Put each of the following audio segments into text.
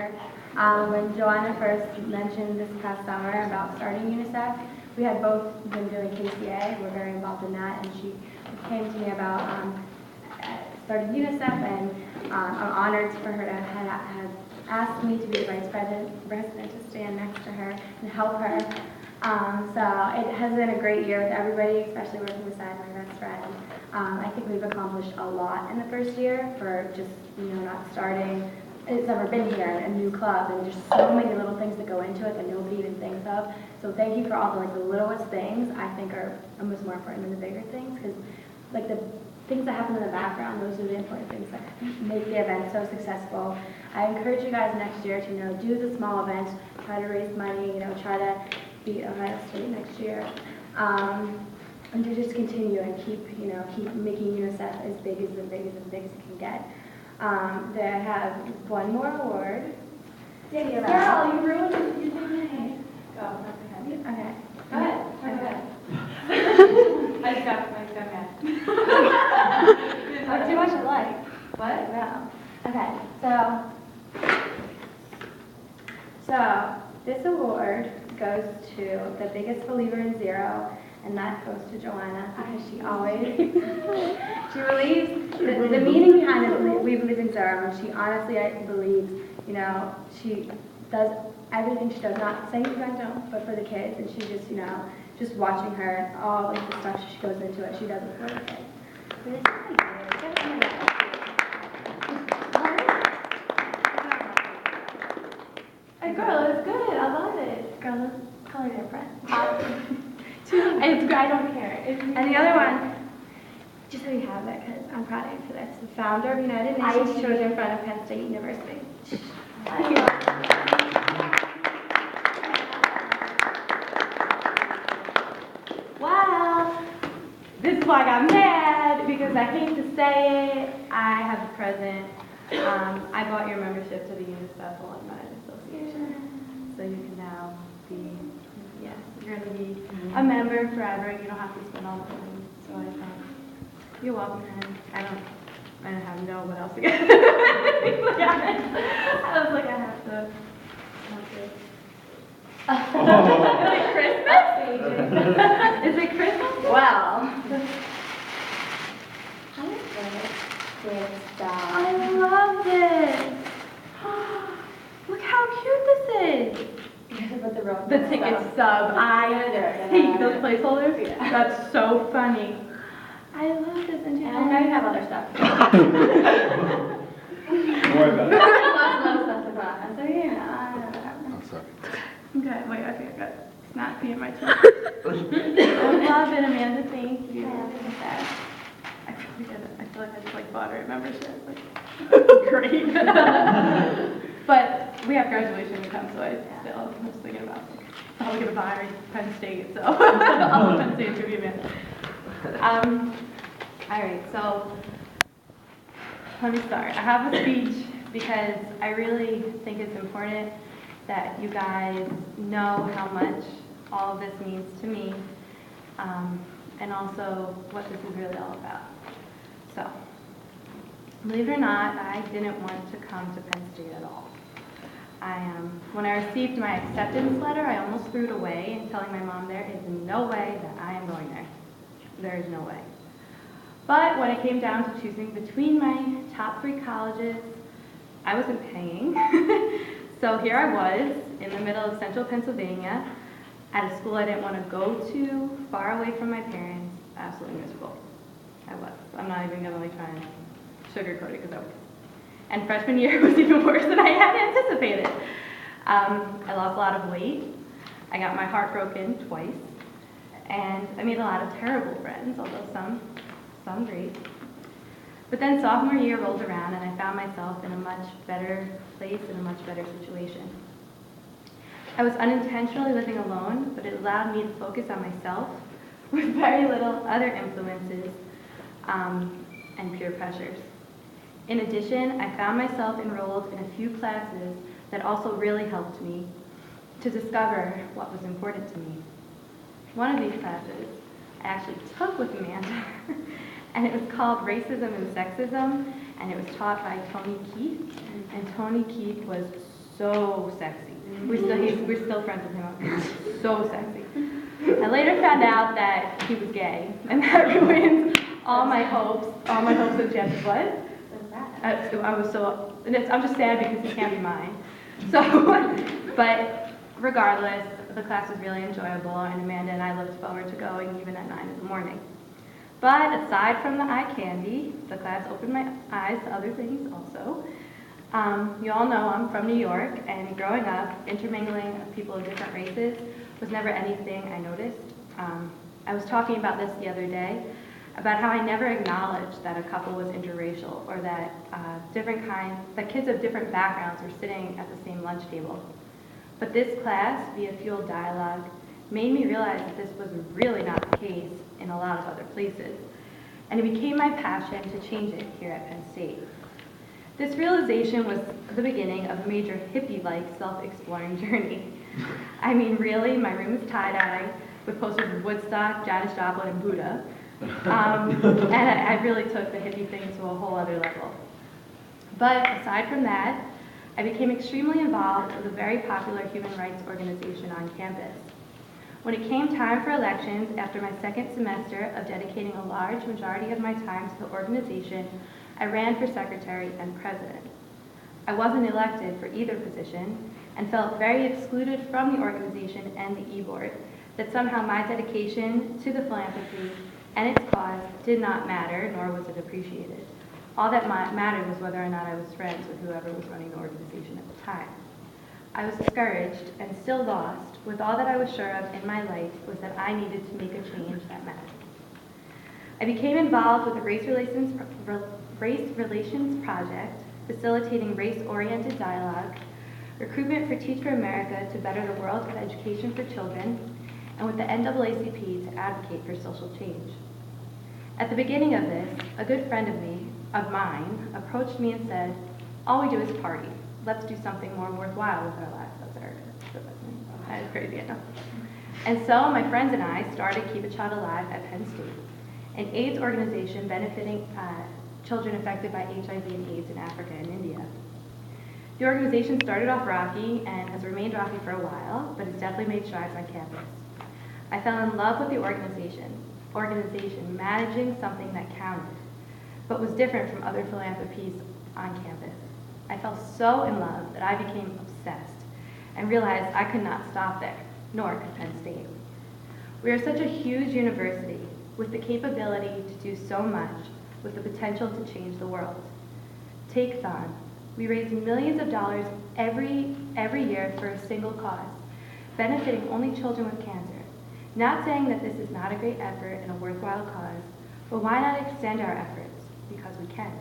here. When Joanna first mentioned this past summer about starting UNICEF, we had both been doing KCA. We're very involved in that, and she came to me about starting UNICEF, and I'm honored for her to have asked me to be the vice president to stand next to her and help her. So it has been a great year with everybody, especially working beside my best friend. I think we've accomplished a lot in the first year for just, not starting. It's never been here, a new club, and just so many little things that go into it that nobody even thinks of. So thank you for all the littlest things. I think are almost more important than the bigger things, because the things that happen in the background, those are the important things that make the event so successful. I encourage you guys next year to do the small events, try to raise money, try to beat Ohio State next year, and to just continue and keep making UNICEF as big as it can get. They have one more award. Girl, you ruined it. You did it. Go. Okay. Go ahead. I just got mad. Too much alike. What? No. Okay. So this award goes to the biggest believer in zero, and that goes to Joanna, because she always she believes the meaning behind it. We believe in zero, and she honestly believes. She does everything she does, not saying you guys don't, but for the kids, and she just watching her, all the stuff she goes into it, she does it for the kids. Really Hey, girl, it's good. I love it. Girl, those colors are different. I don't care. And the other one, just so you have it, because I'm proud of you for this, the founder of United Nations Children in front of Penn State University. Well, this is why I got mad, because I hate to say it. I have a present. I bought your membership to the UNICEF Alumni Association, so you can now be, you're going to be a member forever. You don't have to spend all the money. So I thought, you're welcome. I don't have what else to get. I was like, I have to. Is it Christmas? Is it Christmas? Well. I love this. Look how cute this is. The ticket stub. I hate those placeholders. Yeah. That's so funny. I love this. And I know you have other stuff. More about it. Lots of stuff to put on. So here, I'm sorry. okay, wait, I think I got snappy in my tongue. I love it, Amanda. Thank you. I feel like I just bought her a membership. Great. But we have graduation to come, so I'm just thinking about probably gonna buy Penn State, so I'll Penn State tribute man. All right, so let me start. I have a speech because I really think it's important that you guys know how much all of this means to me, and also what this is really all about. So, believe it or not, I didn't want to come to Penn State at all. When I received my acceptance letter, I almost threw it away and telling my mom there is no way that I am going there. There is no way. But when it came down to choosing between my top 3 colleges, I wasn't paying. So here I was in the middle of central Pennsylvania at a school I didn't want to go to, far away from my parents, absolutely miserable. I was. I'm not even going to try and sugarcoat it because I was. And freshman year was even worse than I had anticipated. I lost a lot of weight. I got my heart broken twice. And I made a lot of terrible friends, although some great. But then sophomore year rolled around and I found myself in a much better place, in a much better situation. I was unintentionally living alone, but it allowed me to focus on myself with very little other influences and peer pressures. In addition, I found myself enrolled in a few classes that also really helped me to discover what was important to me. One of these classes I actually took with Amanda, and it was called Racism and Sexism, and it was taught by Tony Keith. And Tony Keith was so sexy. We're still friends with him. So sexy. I later found out that he was gay, and that ruined all my hopes of chances. What? I'm just sad because he can't be mine. So, but regardless, the class was really enjoyable, and Amanda and I looked forward to going even at 9 in the morning. But aside from the eye candy, the class opened my eyes to other things also. You all know I'm from New York, and growing up, intermingling of people of different races was never anything I noticed. I was talking about this the other day, about how I never acknowledged that a couple was interracial, or that that kids of different backgrounds were sitting at the same lunch table. But this class, via Fueled Dialogue, made me realize that this was really not the case in a lot of other places. And it became my passion to change it here at Penn State. This realization was the beginning of a major hippie-like self-exploring journey. I mean, really, my room is tie-dye with posters of Woodstock, Janis Joplin, and Buddha. And I really took the hippie thing to a whole other level. But aside from that, I became extremely involved with a very popular human rights organization on campus. When it came time for elections, after my second semester of dedicating a large majority of my time to the organization, I ran for secretary and president. I wasn't elected for either position and felt very excluded from the organization and the e-board, that somehow my dedication to the philanthropy and its cause did not matter, nor was it appreciated. All that mattered was whether or not I was friends with whoever was running the organization at the time. I was discouraged and still lost, with all that I was sure of in my life was that I needed to make a change that mattered. I became involved with the race relations project, facilitating race-oriented dialogue, recruitment for Teach for America to better the world of education for children, and with the NAACP to advocate for social change. At the beginning of this, a good friend of mine, approached me and said, "All we do is party. Let's do something more worthwhile with our lives." That is crazy enough. And so my friends and I started Keep a Child Alive at Penn State, an AIDS organization benefiting children affected by HIV and AIDS in Africa and India. The organization started off rocky and has remained rocky for a while, but has definitely made strides on campus. I fell in love with the organization managing something that counted, but was different from other philanthropies on campus. I fell so in love that I became obsessed and realized I could not stop there, nor could Penn State. We are such a huge university with the capability to do so much, with the potential to change the world. Take Thon. We raise millions of dollars every year for a single cause, benefiting only children with cancer. Not saying that this is not a great effort and a worthwhile cause, but why not extend our efforts? Because we can.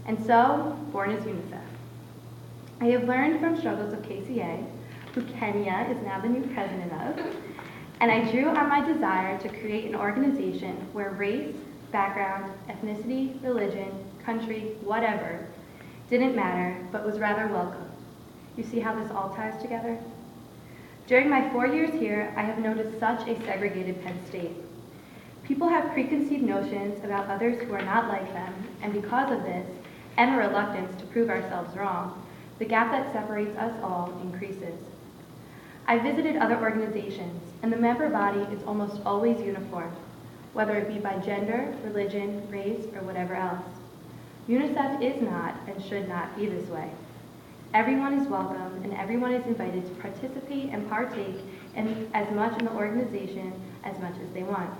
And so, born is UNICEF. I have learned from struggles of KCA, who Kenya is now the new president of, and I drew on my desire to create an organization where race, background, ethnicity, religion, country, whatever, didn't matter, but was rather welcome. You see how this all ties together? During my 4 years here, I have noticed such a segregated Penn State. People have preconceived notions about others who are not like them, and because of this, and a reluctance to prove ourselves wrong, the gap that separates us all increases. I visited other organizations, and the member body is almost always uniform, whether it be by gender, religion, race, or whatever else. UNICEF is not and should not be this way. Everyone is welcome, and everyone is invited to participate and partake in as much in the organization as much as they want.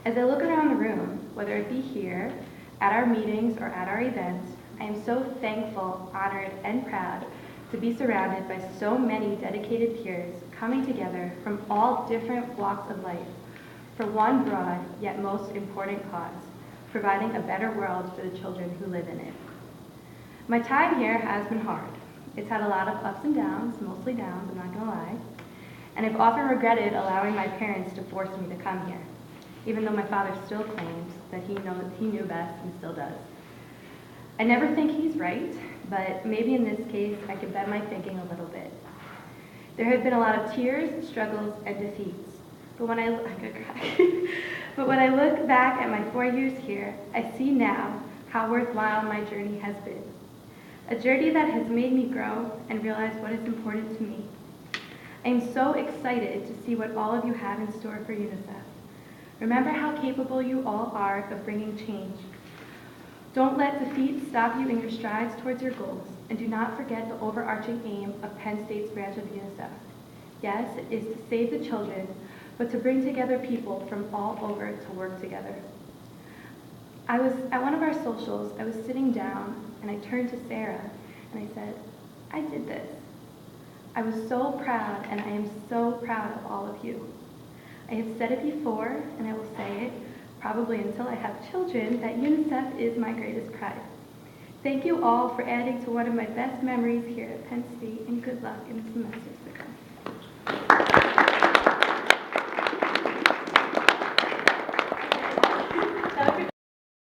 As I look around the room, whether it be here, at our meetings, or at our events, I am so thankful, honored, and proud to be surrounded by so many dedicated peers coming together from all different walks of life for one broad yet most important cause, providing a better world for the children who live in it. My time here has been hard. It's had a lot of ups and downs, mostly downs, I'm not gonna lie, and I've often regretted allowing my parents to force me to come here, even though my father still claims that he knew best and still does. I never think he's right, but maybe in this case, I could bend my thinking a little bit. There have been a lot of tears, struggles, and defeats, but when I look back at my 4 years here, I see now how worthwhile my journey has been. a journey that has made me grow and realize what is important to me. I am so excited to see what all of you have in store for UNICEF. Remember how capable you all are of bringing change. Don't let defeat stop you in your strides towards your goals, and do not forget the overarching aim of Penn State's branch of UNICEF. Yes, it is to save the children, but to bring together people from all over to work together. I was at one of our socials, I was sitting down, and I turned to Sarah, and I said, I did this. I was so proud, and I am so proud of all of you. I have said it before, and I will say it, probably until I have children, that UNICEF is my greatest pride. Thank you all for adding to one of my best memories here at Penn State, and good luck in the semesters to come.